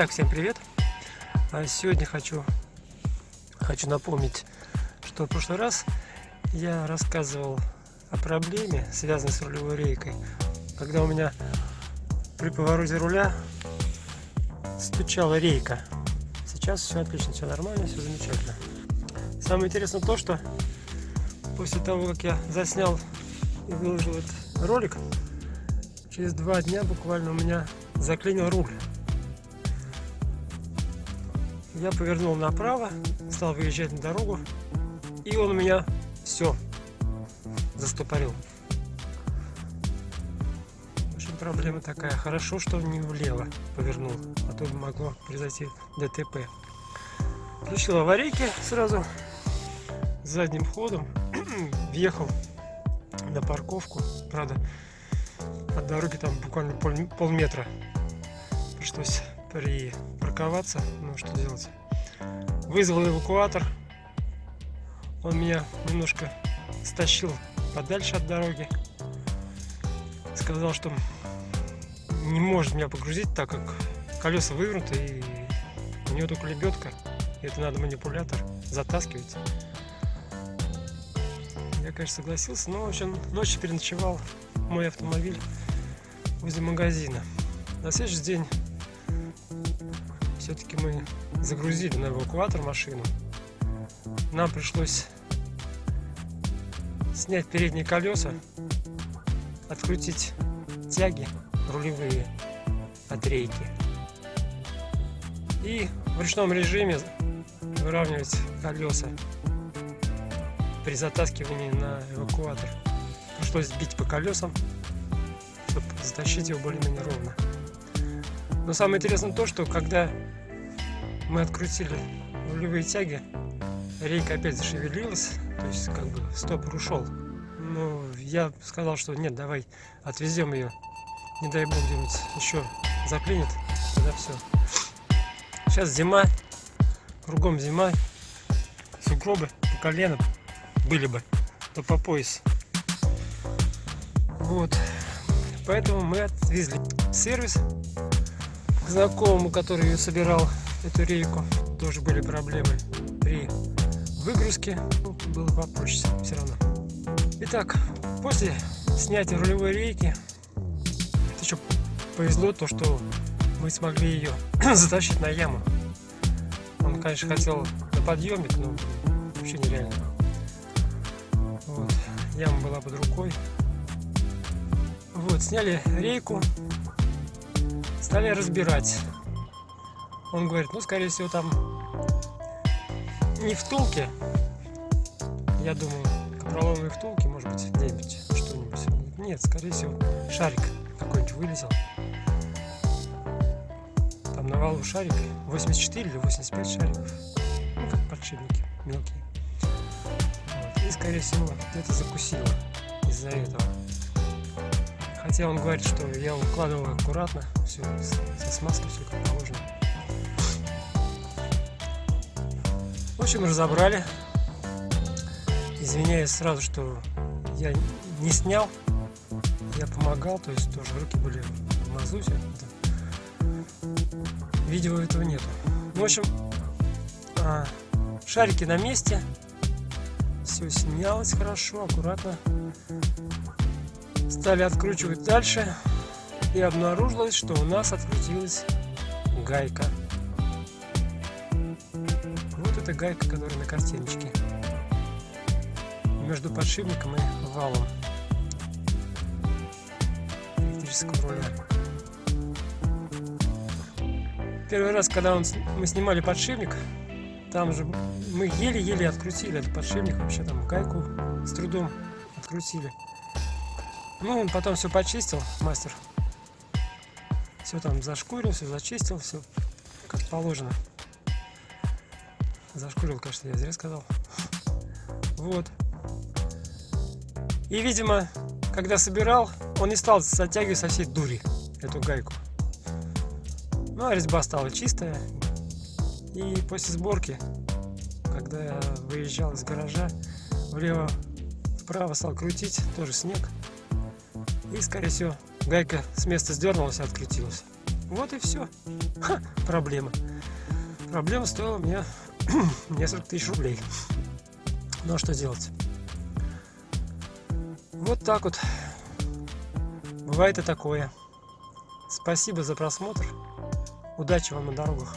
Итак, всем привет! Сегодня хочу напомнить, что в прошлый раз я рассказывал о проблеме, связанной с рулевой рейкой, когда у меня при повороте руля стучала рейка. Сейчас все отлично, все нормально, все замечательно. Самое интересное то, что после того, как я заснял и выложил этот ролик, через 2 дня буквально у меня заклинил руль. Я повернул направо, стал выезжать на дорогу, и он у меня все застопорил. В общем, проблема такая. Хорошо, что он не влево повернул, а то могло произойти ДТП. Включил аварийки сразу задним ходом, въехал на парковку. Правда, от дороги там буквально полметра. Пришлось припарковаться. Ну, что делать? Вызвал эвакуатор. Он меня немножко стащил подальше от дороги. Сказал, что не может меня погрузить, так как колеса вывернуты и у него только лебедка. И это надо манипулятор затаскивать. Я, конечно, согласился, но в общем ночью переночевал мой автомобиль возле магазина. На следующий день все-таки мы загрузили на эвакуатор машину. Нам пришлось снять передние колеса, открутить тяги рулевые от рейки и в ручном режиме выравнивать колеса при затаскивании на эвакуатор. Пришлось бить по колесам, чтобы затащить его более-менее ровно. Но самое интересное то, что когда мы открутили рулевые тяги, рейка опять зашевелилась, то есть как бы стопор ушел. Но я сказал, что нет, давай отвезем ее, не дай бог где-нибудь еще заклинит, тогда все. Сейчас зима, кругом зима, сугробы по колено были бы, то по пояс. Вот, поэтому мы отвезли в сервис к знакомому, который ее собирал, эту рейку. Тоже были проблемы при выгрузке, ну, было попроще все равно. Итак, после снятия рулевой рейки, это еще повезло то, что мы смогли ее затащить на яму. Он, конечно, хотел на подъемник, но вообще нереально. Вот, яма была под рукой. Вот, сняли рейку, стали разбирать. Он говорит, ну, скорее всего, там не втулки. Я думаю, проломные втулки, может быть, где-нибудь что-нибудь. Нет, скорее всего, шарик какой-нибудь вылетел. Там на валу шарик 84 или 85 шариков. Ну, как подшипники мелкие. Вот. И, скорее всего, где-то закусило из-за этого. Хотя он говорит, что я укладывал аккуратно, все со смазкой, все как положено. В общем, разобрали. Извиняюсь сразу, что я не снял, я помогал, то есть тоже руки были в мазуте. Видео этого нету. В общем, шарики на месте, все снялось хорошо, аккуратно. Стали откручивать дальше, и обнаружилось, что у нас открутилась гайка. Вот эта гайка, которая на картиночке, между подшипником и валом электрического руля. Первый раз, когда мы снимали подшипник, там же мы еле-еле открутили этот подшипник, вообще там гайку с трудом открутили. Ну, он потом все почистил, мастер. Все там зашкурил, все зачистил, все как положено. Зашкурил, конечно, я зря сказал. Вот. И, видимо, когда собирал, он не стал затягивать со всей дури эту гайку. Ну, а резьба стала чистая. И после сборки, когда я выезжал из гаража, влево-вправо стал крутить, тоже снег. И, скорее всего, гайка с места сдернулась и открутилась. Вот и все. Проблема. Проблема стоила мне несколько тысяч рублей. Ну а что делать? Вот так вот. Бывает и такое. Спасибо за просмотр. Удачи вам на дорогах.